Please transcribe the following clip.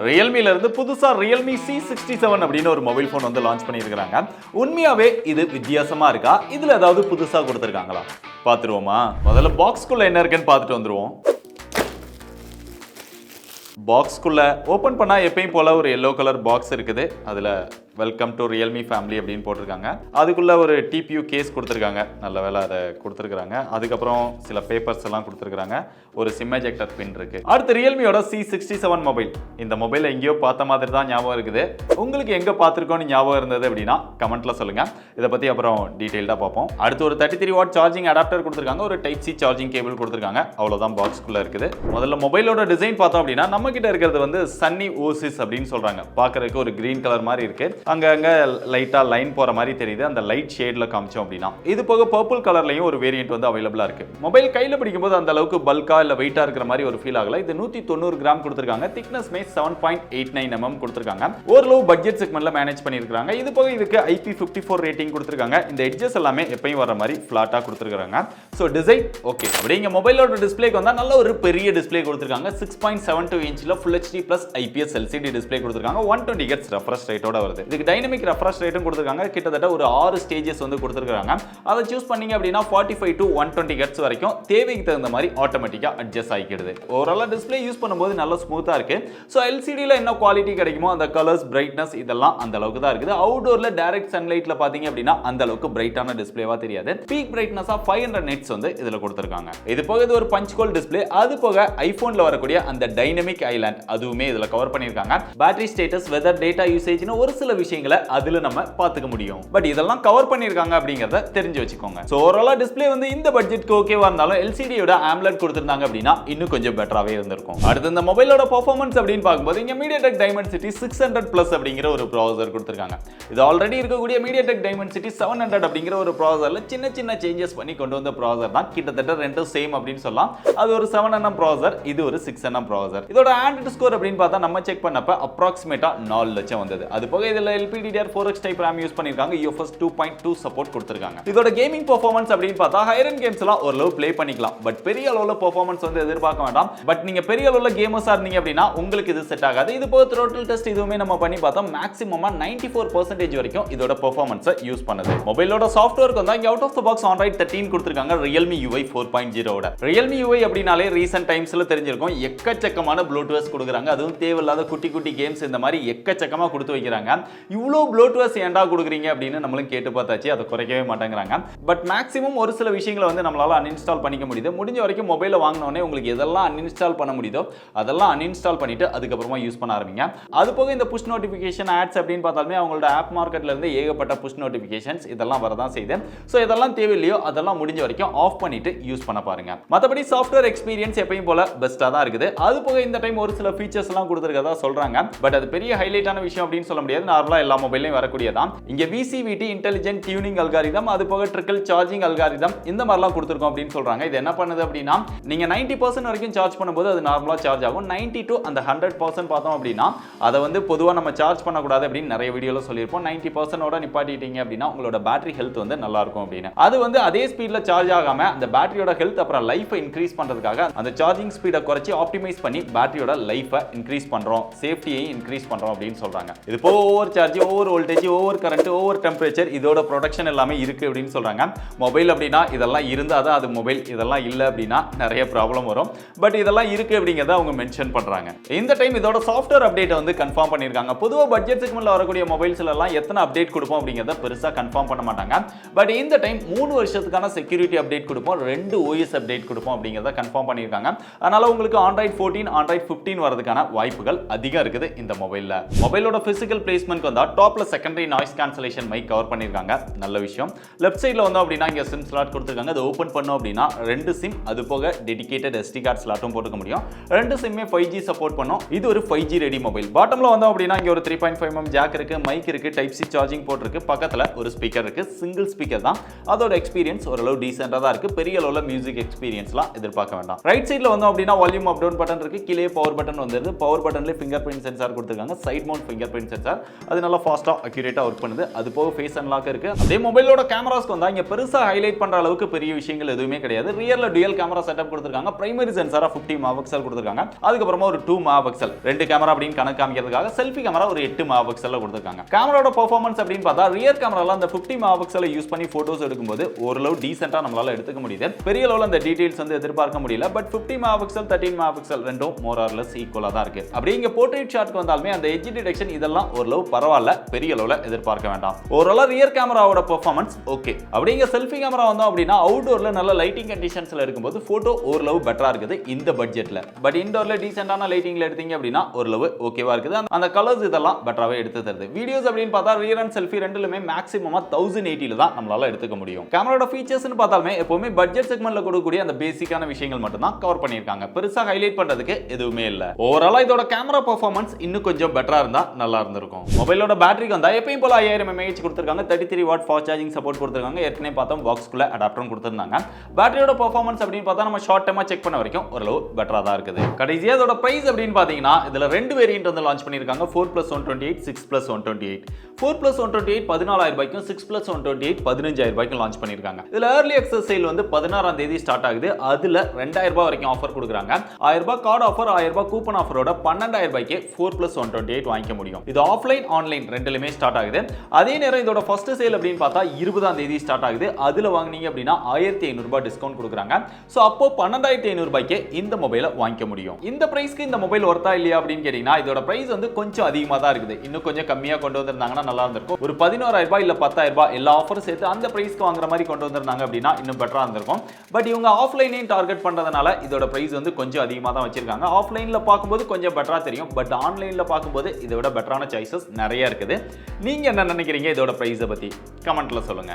Realmeல இருந்து புதுசா realme C67 அப்படின்னு ஒரு மொபைல் ஃபோன் வந்து லான்ச் பண்ணியிருக்காங்க. உண்மையாவே இது வித்தியாசமா இருக்கா? இதுல ஏதாவது புதுசா கொடுத்திருக்காங்களா? பாத்துருவோமா? முதல்ல பாக்ஸ்க்குள்ள என்ன இருக்குன்னு பார்த்துட்டு வந்துருவோம். பாக்ஸ்க்குள்ள ஓபன் பண்ணா எப்பயும் போல ஒரு yellow கலர் பாக்ஸ் இருக்குது. அதுல வெல்கம் டு ரியல்மி ஃபேமிலி அப்படின்னு போட்டிருக்காங்க. அதுக்குள்ள ஒரு டிபியூ கேஸ் கொடுத்துருக்காங்க. நல்ல வேலை அதை கொடுத்துருக்காங்க. அதுக்கப்புறம் சில பேப்பர்ஸ் எல்லாம் கொடுத்துருக்காங்க. ஒரு சிம் எஜெக்டர் பின் இருக்கு. அடுத்து ரியல்மியோட C67 மொபைல். இந்த மொபைல் எங்கேயோ பார்த்த மாதிரி தான் ஞாபகம் இருக்குது. உங்களுக்கு எங்க பார்த்துருக்கோன்னு ஞாபகம் இருந்தது அப்படின்னா கமெண்ட்ல சொல்லுங்க. இதை பத்தி அப்புறம் டீடைல்டா பார்ப்போம். அடுத்து ஒரு 33 வாட் சார்ஜிங் அடாப்டர் கொடுத்துருக்காங்க. ஒரு டைப் சி சார்ஜிங் கேபிள் கொடுத்துருக்காங்க. அவ்வளவுதான் பாக்ஸ்க்குள்ள இருக்குது. முதல்ல மொபைலோட டிசைன் பார்த்தோம் அப்படின்னா நம்ம கிட்ட இருக்கிறது வந்து சன்னி ஓசிஸ் அப்படின்னு சொல்றாங்க. பார்க்கறதுக்கு ஒரு கிரீன் கலர் மாதிரி இருக்கு. அங்கங்க லைட்டா லைன் போற மாதிரி தெரியுது. அந்த லைட் ஷேட்ல காமிச்சோம் அப்படின்னா இது போக பர்பிள் கலர்லயும் ஒரு வேரியன்ட் வந்து அவைலபிளா இருக்கு. மொபைல் கையில பிடிக்கும்போது அந்த அளவுக்கு பல்கா இல்ல வெயிட்டா இருக்கிற மாதிரி ஒரு ஃபீல் ஆகல. இது 190 கிராம் கொடுத்திருக்காங்க. திக்னஸ் 7.89 mm கொடுத்திருக்காங்க. ஓரளவு பட்ஜெட் செக்மெண்ட்ல மேனேஜ் பண்ணிருக்காங்க. இது போக இதுக்கு IP54 ரேட்டிங் கொடுத்திருக்காங்க. இந்த எட்ஜஸ் எல்லாமே எப்பயும் வர மாதிரி ஃபிளாட்டா கொடுத்திருக்காங்க. So design okay. அப்படிங்க மொபைலோட டிஸ்ப்ளேக்கு வந்தா நல்ல ஒரு பெரிய டிஸ்ப்ளே கொடுத்திருக்காங்க. 6.72 இன்ச்ல Full HD Plus IPS LCD display கொடுத்திருக்காங்க. 120 Hz ரெஃப்ரெஷ் ரேட்டோட வருது. இதுக்கு டைனமிக் ரெஃப்ரெஷ் ரேட்டும் கொடுத்திருக்காங்க. கிட்டத்தட்ட ஒரு 6 ஸ்டேஜஸ் வந்து கொடுத்திருக்காங்க. அதை சூஸ் பண்ணீங்க அப்படினா 45 to 120 Hz வரைக்கும் தேவைக்கு தகுந்த மாதிரி ஆட்டோமேட்டிக்கா அட்ஜஸ்ட் ஆகிடுது. ஓவராலா டிஸ்ப்ளே யூஸ் பண்ணும்போது நல்ல ஸ்மூத்தா இருக்கு. சோ LCD ல என்ன குவாலிட்டி கிடைக்குமோ அந்த கலர்ஸ் பிரைட்னஸ் இதெல்லாம் அந்த அளவுக்கு தான் இருக்குது. அவுட்டோர்ல டைரக்ட் சன்லைட்ல பாத்தீங்க அப்படினா அந்த அளவுக்கு பிரைட்டான டிஸ்ப்ளேவா தெரியாது. பீக் பிரைட்னஸ் 500 nits வந்து இதுல கொடுத்திருக்காங்க. இது போக இது ஒரு பஞ்ச் ஹோல் டிஸ்ப்ளே. அது போக ஐபோன்ல வரக்கூடிய அந்த டைனமிக் ஐலாண்ட் அதுவுமே இதுல கவர் பண்ணிருக்காங்க. பேட்டரி ஸ்டேட்டஸ், வெதர், டேட்டா யூசேஜ்னு ஒரு சில விஷயங்களை அதுல நம்ம பாத்துக்க முடியும். பட் இதெல்லாம் கவர் பண்ணிருக்காங்க அப்படிங்கறத தெரிஞ்சு வச்சுக்கோங்க. சோ ஓவராலா டிஸ்ப்ளே வந்து இந்த பட்ஜெட்க்கு ஓகேவா இருந்தாலும் LCD யோட AMOLED கொடுத்திருந்தாங்க அப்படினா இன்னும் கொஞ்சம் பெட்டராவே இருந்திருக்கும். அடுத்து இந்த மொபைலோட பெர்ஃபார்மன்ஸ் அப்படினு பாக்கும்போது இங்க MediaTek Dimensity 600 Plus அப்படிங்கிற ஒரு ப்ராசஸர் கொடுத்திருக்காங்க. இது ஆல்ரெடி இருக்கக்கூடிய MediaTek Dimensity 700 அப்படிங்கிற ஒரு ப்ராசஸர்ல சின்ன சின்ன சேஞ்சஸ் பண்ணி கொண்டு வந்த ப்ராசஸர் தான். கிட்டத்தட்ட ரெண்டும் சேம் அப்படினு சொல்லலாம். அது ஒரு 7nm ப்ராசஸர், இது ஒரு 6nm ப்ராசஸர். இதோட ஆண்ட்ராய்டு ஸ்கோர் அப்படினு பார்த்தா நம்ம செக் பண்ணப்ப அப்ராக்ஸிமேட்டா 4 லட்சம் வந்தது. அது போக இதுல LPDDR4X டைப் RAM யூஸ் பண்ணிருக்காங்க. UFS 2.2 சப்போர்ட் கொடுத்திருக்காங்க. இதோட கேமிங் பெர்ஃபார்மன்ஸ் அப்படினு பார்த்தா ஹையர் எண்ட் கேம்ஸ் எல்லாம் ஓரளவு ப்ளே பண்ணிக்கலாம். பட் பெரிய அளவுல பெர்ஃபார்மன்ஸ் வந்து எதிர்பார்க்க வேண்டாம். பட் நீங்க பெரிய அளவுல கேமர்ஸா இருந்தீங்க அப்படினா உங்களுக்கு இது செட் ஆகாது. இது போக த்ரோட்டில் டெஸ்ட் இதுவுமே நம்ம பண்ணி பார்த்தோம். மேக்ஸிமமா 94% வரைக்கும் இதோட பெர்ஃபார்மன்ஸை யூஸ் பண்ணுது. மொபைலோட சாஃப்ட்வேருக்கு வந்தா இங்க out of the box Android 13 கொடுத்திருக்காங்க. Realme UI 4.0 ஓட. Realme UI அப்படினாலே ரீசன்ட் டைம்ஸ்ல தெரிஞ்சிருக்கும். எக்கச்சக்கமான ப்ளூடூத் கொடுக்குறாங்க. அதுவும் தேவையில்லாத குட்டி குட்டி கேம்ஸ் இந்த மாதிரி எக்கச்சக்கமா கொடுத்து வைக்கிறாங்க. இவ்ளோ ப்ளூடூத் ஏன்டா கொடுக்குறீங்க அப்படின்னு நம்மளும் கேட்டு பார்த்தாச்சு. அதை குறைக்கவே மாட்டேங்கிறாங்க. பட் மேக்ஸிமம் ஒரு சில விஷயங்களை வந்து நம்மளால அன்இன்ஸ்டால் பண்ணிக்க முடியுது. முடிஞ்ச வரைக்கும் மொபைலை வாங்கினோடனே உங்களுக்கு எதெல்லாம் அன்இன்ஸ்டால் பண்ண முடியுதோ அதெல்லாம் அன்இன்ஸ்டால் பண்ணிட்டு அதுக்கப்புறமா யூஸ் பண்ண ஆரம்பிங்க. அது போக இந்த புஷ் நோட்டிஃபிகேஷன் ஆட்ஸ் அப்படின்னு பார்த்தாலுமே அவங்களோட ஆப் மார்க்கெட்ல இருந்து ஏகப்பட்ட புஷ் நோட்டிஃபிகேஷன்ஸ் இதெல்லாம் வரதான் செய்யுது. ஸோ இதெல்லாம் தேவையில்லையோ அதெல்லாம் முடிஞ்ச வரைக்கும் ஆஃப் பண்ணிட்டு யூஸ் பண்ண பாருங்க. மற்றபடி சாஃப்ட்வேர் எக்ஸ்பீரியன்ஸ் எப்பயும் போல பெஸ்ட்டாக தான் இருக்குது. அது போக இந்த டைம் ஒரு சில ஃபீச்சர்ஸ் எல்லாம் கொடுத்துருக்கதா சொல்றாங்க. பட் அது பெரிய ஹைலைட்டான விஷயம் அப்படின்னு சொல்ல முடியாது. நார்மலா எல்லா மொபைல்லையும் வரக்கூடியதான். இங்க VCVT இன்டெலிஜென்ட் டியூனிங் அல்காரிதம், அது போக ட்ரிக்கிள் சார்ஜிங் அல்காரிதம் இந்த மாதிரிலாம் கொடுத்துருக்கோம் அப்படின்னு சொல்றாங்க. இது என்ன பண்ணுது அப்படின்னா நீங்க 90% வரைக்கும் சார்ஜ் பண்ணும்போது அது நார்மலா சார்ஜ் ஆகும். 90 to அந்த 100% பார்த்தோம் அப்படின்னா அதை வந்து பொதுவாக நம்ம சார்ஜ் பண்ணக்கூடாது அப்படின்னு நிறைய வீடியோல சொல்லியிருப்போம். 90% ஓட நிப்பாட்டிட்டீங்க அப்படின்னா உங்களோட பேட்டரி ஹெல்த் வந்து நல்லா இருக்கும் அப்படின்னு. அது வந்து அதே ஸ்பீட்ல சார்ஜ் ஆகாம அந்த பேட்டரியோட ஹெல்த் அப்புறம் லைஃபை இன்க்ரீஸ் பண்றதுக்காக அந்த சார்ஜிங் ஸ்பீடை குறைச்சி ஆப்டிமைஸ் பண்ணி பேட்டரியோட லைஃபை இன்க்ரீஸ் பண்றோம், சேஃப்டியை இன்க்ரீஸ் பண்றோம் அப்படின்னு சொல்றாங்க. இது போக over charge, over voltage, over current, over temperature இதோட ப்ரொடெக்ஷன் எல்லாமே இருக்கு அப்படின்னு சொல்றாங்க. மொபைல் அப்படின்னா இதெல்லாம் இருந்தா தான் அது மொபைல். இதெல்லாம் இல்ல அப்படின்னா நிறைய ப்ராப்ளம் வரும். பட் இதெல்லாம் இருக்கு அப்படிங்கறத அவங்க மென்ஷன் பண்றாங்க. இந்த டைம் இதோட சாஃப்ட்வேர் அப்டேட் வந்து கன்ஃபார்ம் பண்ணிருக்காங்க. பொதுவா பட்ஜெட் செக்மெண்ட்ல வரக்கூடிய மொபைல்ஸ்ல எல்லாம் எத்தனை அப்டேட் கொடுப்போம் அப்படிங்கறத பெருசா கன்ஃபார்ம் பண்ண மாட்டாங்க. பட் இந்த டைம் 3 வருஷத்துக்கான செக்யூரிட்டி அப்டேட் கொடுப்போம், 2 OS அப்டேட் கொடுப்போம் அப்படிங்கறத கன்ஃபார்ம் பண்ணிருக்காங்க. அதனால உங்களுக்கு Android 14, Android 15 வரதுக்கான வாய்ப்புகள் அதிகம் இருக்குது இந்த மொபைல்ல. மொபைலோட பிசிக்கல் பிளேஸ்மென்ட் வந்தா டாப்ல secondary noise cancellation mic cover பண்ணிருக்காங்க. நல்ல விஷயம். லெஃப்ட் சைடுல வந்தோம் அப்படின்னா இங்க சிம் ஸ்லாட் கொடுத்திருக்காங்க. அதை ஓபன் பண்ணோம் அப்படின்னா 2 சிம், அது போக டெடிகேட்டட் SD கார்டு ஸ்லாட்டும் போட்டுக்க முடியும். 2 சிம்மே 5G சப்போர்ட் பண்ணும். இது ஒரு 5G ரெடி மொபைல். பாட்டம்ல வந்தோம் அப்படின்னா இங்க ஒரு 3.5mm ஜாக் இருக்கு, மைக் இருக்கு, டைப் சி சார்ஜிங் போர்ட் இருக்கு, பக்கத்துல ஒரு ஸ்பீக்கர் இருக்கு. சிங்கிள் ஸ்பீக்கர் தான். அதோட எக்ஸ்பீரியன்ஸ் ஓரளவு டீசென்ட்டா தான் இருக்கு. பெரிய அளவுல மியூசிக் எக்ஸ்பீரியன்ஸ்லாம் எதிர்பார்க்க வேண்டாம். ரைட் சைடுல வந்தோம் அப்படின்னா வால்யூம் அப் டவுன் பட்டன் இருக்கு. கீழே பவர் பட்டன் வந்துருது. பவர் பட்டன்ல ஃபிங்கர் பிரிண்ட் சென்சார் கொடுத்திருக்காங்க. Side mount finger print sensor. அது அது நல்லா ஃபாஸ்டா அக்யூரேட்டா ஒர்க் பண்ணுது. அது போக ஃபேஸ் அன்லாக் இருக்கு. அதே மொபைலோட கேமராஸ்க்கு வந்தா இங்க பெருசா ஹைலைட் பண்ற அளவுக்கு பெரிய விஷயங்கள் எதுவுமே கிடையாது. ரியர்ல டுயல் கேமரா செட்டப் கொடுத்திருக்காங்க. பிரைமரி சென்சாரா 50 மெகாபிக்சல் கொடுத்திருக்காங்க. அதுக்கு அப்புறமா ஒரு 2 மெகாபிக்சல் ரெண்டு கேமரா அப்படினு கணக்கு காமிக்கிறதுக்காக செல்ஃபி கேமரா ஒரு 8 மெகாபிக்சல்ல கொடுத்திருக்காங்க. கேமராவோட பெர்ஃபார்மன்ஸ் அப்படினு பார்த்தா ரியர் கேமரால அந்த 50 மெகாபிக்சலை யூஸ் பண்ணி போட்டோஸ் எடுக்கும்போது ஓரளவு டீசென்ட்டா நம்மளால எடுத்துக்க முடியுது. பெரிய அளவுல அந்த டீடைல்ஸ் வந்து எதிர்பார்க்க முடியல. பட் 50 மெகாபிக்சல் 13 மெகாபிக்சல் ரெண்டும் மோர் ஆர் லெஸ் ஈக்குவலா தான் இருக்கு. அப்படியே இங்க போர்ட்ரேட் ஷாட்க்கு வந்தாலுமே அந்த எட்ஜ் டிடெக்ஷன் இதெல்லாம் ஓரளவு பரவாயில்ல. பெரிய அளவுல எதிர்பார்க்க வேண்டாம். ஓரளவு ரியர் கேமராவோட பெர்ஃபார்மன்ஸ் ஓகே. அப்படிங்க செல்ஃபி கேமரா வந்தோம் அப்படின்னா அவுட்டோர்ல நல்ல லைட்டிங் கண்டிஷன்ஸ்ல இருக்கும்போது போட்டோ ஓரளவு பெட்டரா இருக்குது இந்த பட்ஜெட்ல. பட் இன்டோர்ல டீசென்ட்டான லைட்டிங்ல எடுத்தீங்க அப்படின்னா ஓரளவு ஓகேவா இருக்குது. அந்த கலர்ஸ் இதெல்லாம் பெட்டராவே எடுத்து தருது. வீடியோஸ் அப்படின்னு பார்த்தா ரியர் அண்ட் செல்ஃபி ரெண்டுலயுமே மேக்ஸிமமா 1080ல தான் நம்மளால எடுத்துக்க முடியும். கேமராவோட ஃபீச்சர்ஸ்னு பார்த்தாலுமே எப்பவுமே பட்ஜெட் செக்மெண்ட்ல கொடுக்கக்கூடிய அந்த பேசிக்கான விஷயங்கள் மட்டும் தான் கவர் பண்ணிருக்காங்க. பெருசா ஹைலைட் பண்றதுக்கு எதுவுமே இல்ல. ஓவராலா இதோட கேமரா பெர்ஃபார்மன்ஸ் இன்னும் கொஞ்சம் பெட்டரா இருந்தா நல்லா இருந்திருக்கும். மொபைலோட பேட்டரிக்கு வந்தா எப்பயும் போல 5000 mAh கொடுத்திருக்காங்க. 33 வாட் ஃபாஸ்ட் சார்ஜிங் சப்போர்ட் கொடுத்திருக்காங்க. ஏற்கனவே பார்த்தோம் பாக்ஸ்க்குள்ள அடாப்டரும் கொடுத்திருந்தாங்க. பேட்டரியோட பெர்ஃபார்மன்ஸ் அப்படின்னு பார்த்தா நம்ம ஷார்ட் டைமா செக் பண்ண வரைக்கும் ஓரளவு பெட்டரா தான் இருக்குது. கடைசியா இதோட பிரைஸ் அப்படின்னு பாத்தீங்கன்னா இதுல ரெண்டு வேரியன்ட் வந்து லான்ச் பண்ணிருக்காங்க. 4+128 6+128. 4+128 14,000 ரூபாய்க்கும் 6+128 15,000 ரூபாய்க்கும் லான்ச் பண்ணிருக்காங்க. இதுல early access சேல் வந்து 16ஆம் தேதி ஸ்டார்ட் ஆகுது. அதுல 2000 ரூபாய் வரைக்கும் ஆஃபர் கொடுக்குறாங்க. 1000 ரூபாய் கார்டு ஆஃபர் 1000 ரூபாய் கூப்பன் ஆஃபரோட 12,000 ரூபாய்க்கு 4+128 வாங்கிக்க முடியும். இது ஆஃப்லைன் ஆன்லைன் ரெண்டுலயுமே ஸ்டார்ட் ஆகுது. அதே நேரம் இதோட ஃபர்ஸ்ட் சேல் அப்படின்னு பார்த்தா 20ஆம் தேதி ஸ்டார்ட் ஆகுது. அதுல வாங்குனீங்க அப்படின்னா 1500 ரூபாய் டிஸ்கவுண்ட் கொடுக்குறாங்க. சோ அப்போ 12,500 ரூபாய்க்கு இந்த மொபைலை வாங்கிக்க முடியும். இந்த பிரைஸ்க்கு இந்த மொபைல் ஒர்த்தா இல்லையா அப்படின்னு கேட்டீங்கன்னா இதோட பிரைஸ் வந்து கொஞ்சம் அதிகமா தான் இருக்குது. இன்னும் கொஞ்சம் கம்மியா கொண்டு வந்திருந்தாங்கன்னா நல்லா இருந்திருக்கும். ஒரு 11,000 ரூபாய் இல்ல 10,000 ரூபாய் எல்லா ஆஃபரும் சேர்த்து அந்த பிரைஸ்க்கு வாங்குற மாதிரி கொண்டு வந்திருந்தாங்க அப்படின்னா இன்னும் பெட்டரா இருந்திருக்கும். பட் இவங்க ஆஃப்லைனையும் டார்கெட் பண்றதுனால இதோட பிரைஸ் வந்து கொஞ்சம் அதிகமா தான் வச்சிருக்காங்க. ஆஃப்லைன்ல பார்க்கும்போது கொஞ்சம் பெட்டரா தெரியும். பட் ஆன்லைன்ல பார்க்கும்போது இதை விட பெட்டரான சாய்ஸஸ் நிறைய இருக்குது. நீங்க என்ன நினைக்கிறீங்க இதோட பிரைஸை பத்தி கமெண்ட்ல சொல்லுங்க.